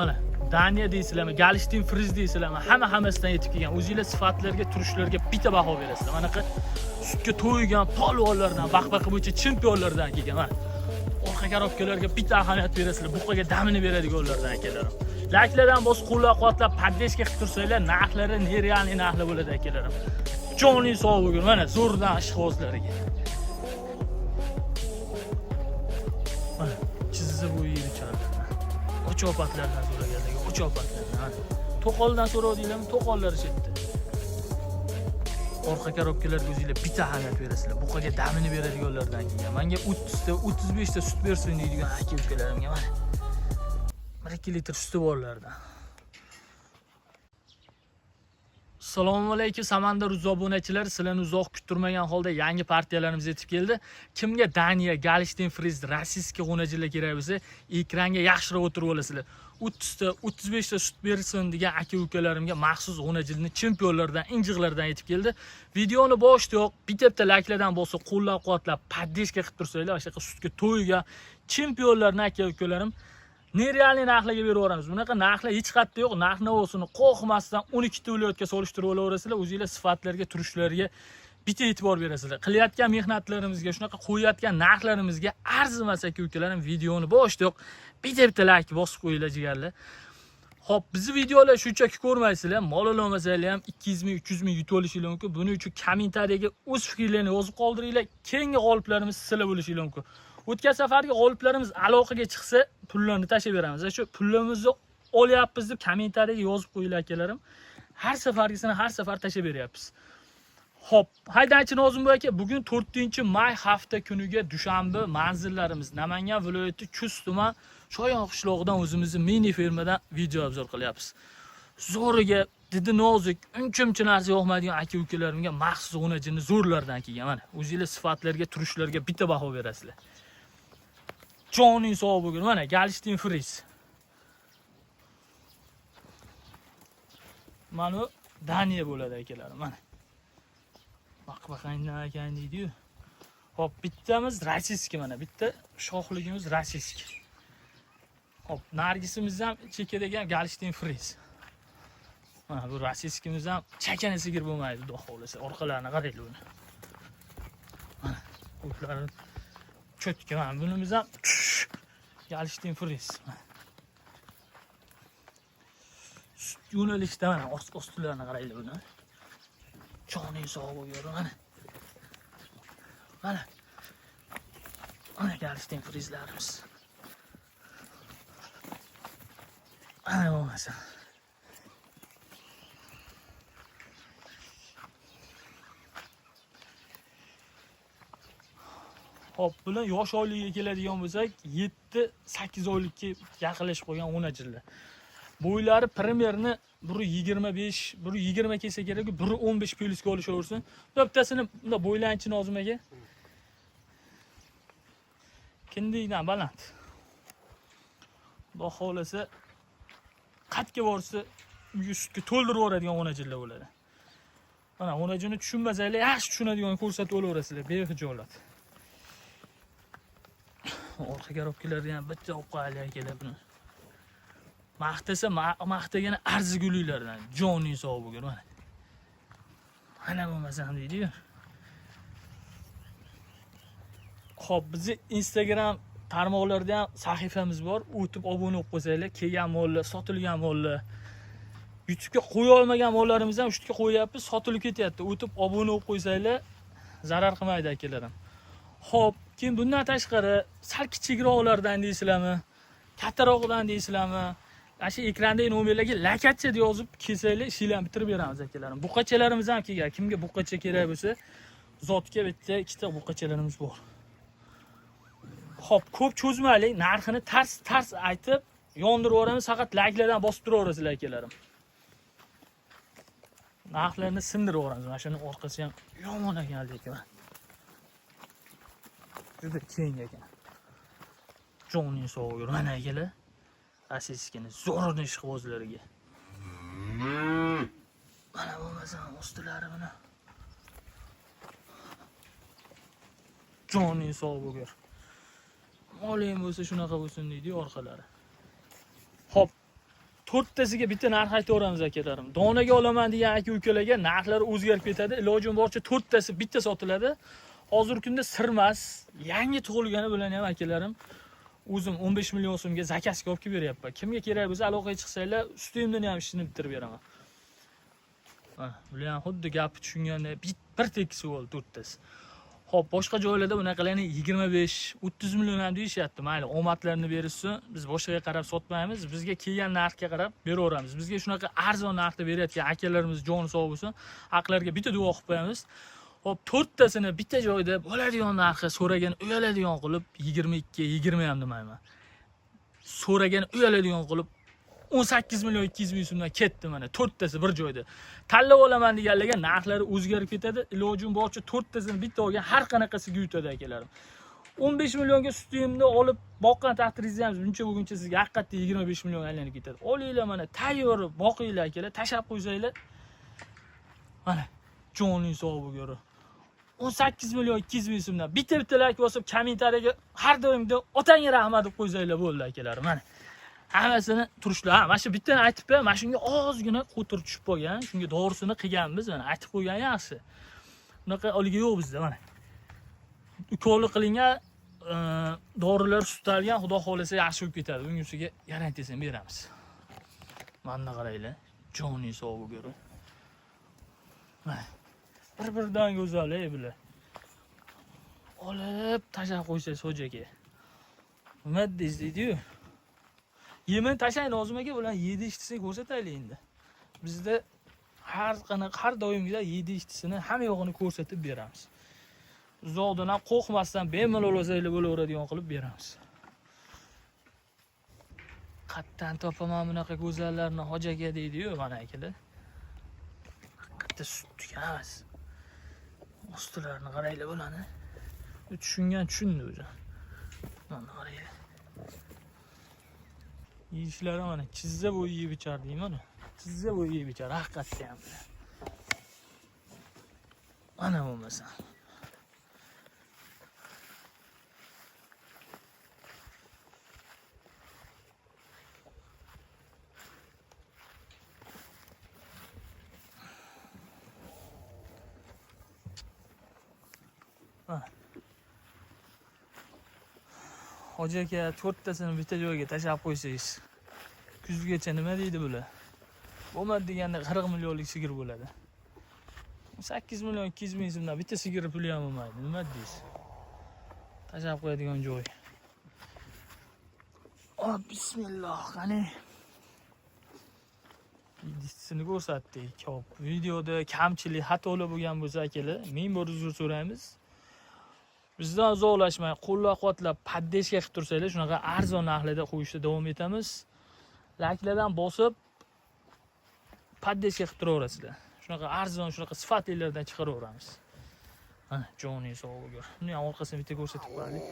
Mana Daniya deysizlarmi, Galishtin Friz deysizlarmi, hammasidan yetib kelgan. O'zingizlar sifatlarga, turishlarga bitta baho berasizlar. Manaqa sutga to'ygan polvonlardan, baqbaqa bo'yicha chempionlardan kelgan. Mana orqa korobkalarga bitta ahamiyat berasizlar. Buqaga damini beradiganlardan akalarim. Layklardan bosib qo'llab-quvvatlab poddeshka qilib tursanglar, narxlari nerealniy narxlar bo'ladi akalarim. Joning sog' bo'lgur. Mana zo'rdan ishqibozlariga. Mana chizza bo'yi bichora. O'chopatlardan so'raganlarga o'chopatlardan. To'qoldan so'radinglarmi? To'qollar chetda. Orqa korobkalarga o'zingizlar bitta ahamiyat berasizlar. Buqaga damini beradiganlardan kelgan. Menga 30 ta, 35 ta sut bersin deydigan aka-ukalarimga mana. 1-2 litr suti borlardan. Assalomu alaykum Samandar obunachilar, sizlarni uzoq kuttirmagan holda yangi partiyalarimiz yetib keldi. Kimga Daniya, Galishtin Friz, rossiyskiy xonajilar kerak bo'lsa, ekranga yaxshiroq o'tirib olasizlar. 30 ta, 35 ta sut bersin degan aka-ukalarimga maxsus xonajilni chempionlardan, injiqlardan yetib keldi. Videoni boshdayoq bitta layklardan bo'lsa qo'llab-quvvatlab, poddeshka qilib tursanglar, o'sha sutga to'ygan chempionlarning aka-ukalarim nerealniy narxlarga beraveramiz. Bunaqa narxlar hech qayerda yo'q. Narx-navosini qo'rqmasdan 12 ta viloyatga solishtirib olaverasizlar. O'zingizlar sifatlarga, turishlarga bitta e'tibor berasizlar. Qilayotgan mehnatlarimizga, shunaqa qo'yayotgan narxlarimizga arzimas aka-ukalarim, videoni boshdayoq bitta layk bosib qo'yinglar jigarlar. Xo'p, bizni videolar shunchaki ko'rmaysizlar. Mol olmasanglar ham 200 ming, 300 ming yutib olishingiz mumkin. Buning uchun kommentariyaga o'z fikringizni yozib qoldiringlar. Keyingi g'oliblarimiz sizlar bo'lishingiz mumkin. O'tgan safargi g'oliblarimiz aloqaga chiqsa, pullarni tashab beramiz. Shu pullarimizni olyapmiz deb kommentariyaga yozib qo'yinglar akalarim. Har safargisini har safar tashab beryapmiz. Xo'p, haydovchi Nozimboy aka, bugun 4-may hafta kuniga dushanba manzillarimiz Namangan viloyati Chust tuman Shoyon qishlog'idan o'zimizning mini fermadan video obzor qilyapmiz. Zo'riga, didi nozik, uncha narsa yo'qmaydigan aka-ukalarimga maxsus xonajini zo'rlardan kelgan. Mana o'zingizlar sifatlarga, turishlarga bitta baho berasizlar. Joning sog' bo'lgur. Mana Galishtin Friz. Mana Daniya bo'ladi akalarim. Mana. Baqbaqangdan ekan deydi-yu. Hop, bittamiz rossiyskiy mana. Bitta shoxligimiz rossiyskiy. Hop, nargisimiz ham chekadagi ham Galishtin Friz. Mana bu rossiyskimiz ham chakana sigir bo'lmaydi, xudo xolasa. Orqalarini qaranglar buni. Mana ko'plari cho'tka. Mana bunimiz ham Galishtin Friz. Yo'nalishda mana ostilarini qaranglar buni. Joning sog' bo'lgur mana. Mana. Mana Galishtin Frizlarimiz. Ana bo'lmasa. Hop, bilan yosh oyligiga keladigan bo'lsak, 7-8 oylikka yaqinlashib qolgan xonajillar. Bo'ylari primerni 1.25, 1.20 kelsa kerak, 1.15 plyusga olishaversin. Bittasini bunda bo'ylanchi Nozim aka. Kindikdan baland. Xudo xolasa qatga borsa, sutga to'ldirib yuboradigan xonajillar bo'ladi. Mana xonajini tushunmasanglar, yaxshi tushunadigan ko'rsatib olaverasizlar, behijolat. Orqa korobkalarni ham bitta o'qaylar kelar buni. Maqtasa maqtagani arziguliklardan, joning sog' bo'lgur mana. Mana bo'lmasa ham deydi-yu. Xo'p, bizning Instagram tarmoqlarida ham sahifamiz bor. O'tib obuna bo'lib qo'ysanglar, kelgan mollar, sotilgan mollar. YouTube'ga qo'ya olmagan mollarimiz ham shu yerga qo'yapmiz, sotilib ketyapti. O'tib obuna bo'lib qo'ysanglar, zarar qilmaydi akalarim. Xo'p, keyin bundan tashqari sal kichikroqlardan deysizlarmi? Kattaroqdan deysizlarmi? Ana shu ekrandagi nomerlarga lakacha deb yozib kelsanglar, ishinglarni bitirib beramiz akalarim. Buqachalarimiz ham kelgan. Kimga buqacha kerak bo'lsa, zotga bitta, ikkita buqachalarimiz bor. Xo'p, ko'p cho'zmaylik, narxini tars aytib yondirib yuboramiz, faqat layklardan bosib turaverasizlar akalarim. Narxlarni sindirib yuboramiz. Mana shuni orqasi ham yomon ekan lekin. Juda keng ekan. Joning sog' bo'lgur. Mana akalar. Rossiyskini zo'rni ishqibozlariga. Mana bo'lmasa ostilari buni. Joning sog' bo'lgur. Moling bo'lsa shunaqa bo'lsin deydi orqalari. Hop, to'rttasiga bitta narx aytaveramiz akalarim. Donaga olaman degan aka-ukalarga narxlari o'zgarib ketadi. Ilojim boricha to'rttasi bitta sotiladi. Hozirgi kunda sirmas, yangi tug'ilgani bilan ham akalarim o'zim 15 million so'mga zakazga olib kelib beryapman. Kimga kerak bo'lsa aloqaga chiqsanglar, ustimdan ham ishni bitirib beraman. Bular ham xuddi gapni tushunganda bir tekisi bo'ldi to'rttasi. Xo'p, boshqa joylarda bunaqalarni 25-30 million ham deyishyapti. Mayli, omadlarini berishsin. Biz boshqaga qarab sotmaymiz. Bizga kelgan narxga qarab beraveramiz. Bizga shunaqa arzon narxda berayotgan akalarimiz joni sog' bo'lsin. Haqlarga bitta duo qilib qo'yamiz. Xo'p, to'rttasini bitta joyda bo'ladigan narxi so'ragan uyaladigan qilib 22, 20 ham demayman. So'ragan uyaladigan qilib 18 million 200 ming so'mdan ketdi mana. To'rttasi bir joyda. Tanlab olaman deganlarga narxlari o'zgarib ketadi. Ilojim boricha to'rttasini bitta olgan har qanaqasiga yutadi akalarim. 15 millionga sutimni olib boqqan taqdiringizni ham buncha bo'lguncha sizga haqiqatda 25 million aylanib ketadi. Olinglar mana, tayyor boqinglar akalar, tashab qo'ysanglar. Mana, joningiz sog' bo'lgur. 18 million 200 ming so'mdan bitta like bosib kommentariyaga har doimda otangga rahmat deb qo'ysanglar bo'ldi akalarim. Mana hammasini turishlar. Mana shu bittani aytibman, mana shunga ozgina qo'tir tushib qolgan. Shunga davorisini qilganmiz, mana aytib qo'ygan yaxshi. Bunaqa oligi yo'q bizda mana. Ukoli qilingan dorilar sutalgan, xudo xolasa yaxshi bo'lib ketadi. Buning ustiga garantiyasini beramiz. Mana qaranglar, joningiz sog' bo'lgur. Mana bir-biridan go'zal bular. Olib tashlab qo'ysa so'jaga. Nima deysiz-ku? Yemin tashlang lozim aka, bular 7 ishtisini ko'rsataylik endi. Bizda har doimgidek 7 ishtisini hamma yo'g'ini ko'rsatib beramiz. Uzoqdan ham qo'rqmasdan bemalol o'zinglar bo'laveradigan qilib beramiz. Qattan topaman bunaqa go'zallarni hojaga deydi-yu mana akalar. Qattiq sutdik emas. Ustilarini qaranglar bo'lani. Tushungan tushundi o'zi. Mana qaranglar. Yeyishlari mana chizza bo'yi yeb ichar deyman. Chizza bo'yi yeb ichar haqiqatda ham. Mana bo'lmasa. Hoji aka to'rttasini bitta joyga tashlab qo'ysangiz, kuzgacha nima deydi bular? Bo'lmadi deganda 40 millionlik sigir bo'ladi. 8 million 200 ming so'mdan bitta sigir puli ham bo'lmaydi. Nima deysiz? Tashlab qo'yadigan joy. Bismillah, qani. Videosini ko'rsatdik. Hop, videoda kamchilik, xatolar bo'lgan bo'lsa akalar, ming bor uzr so'raymiz. Bizdan uzoqlashmay, qo'llab-quvvatlab, paddeshga qilib tursanglar, shunaqa arzon narxlarda qo'yishda davom etamiz. Likelardan bosib paddeshga qilib turaverasizlar. Shunaqa arzon, shunaqa sifatlilardan chiqaraveramiz. Mana joningiz sog' bo'lgur. Buni ham orqasini bitta ko'rsatib qo'yaylik.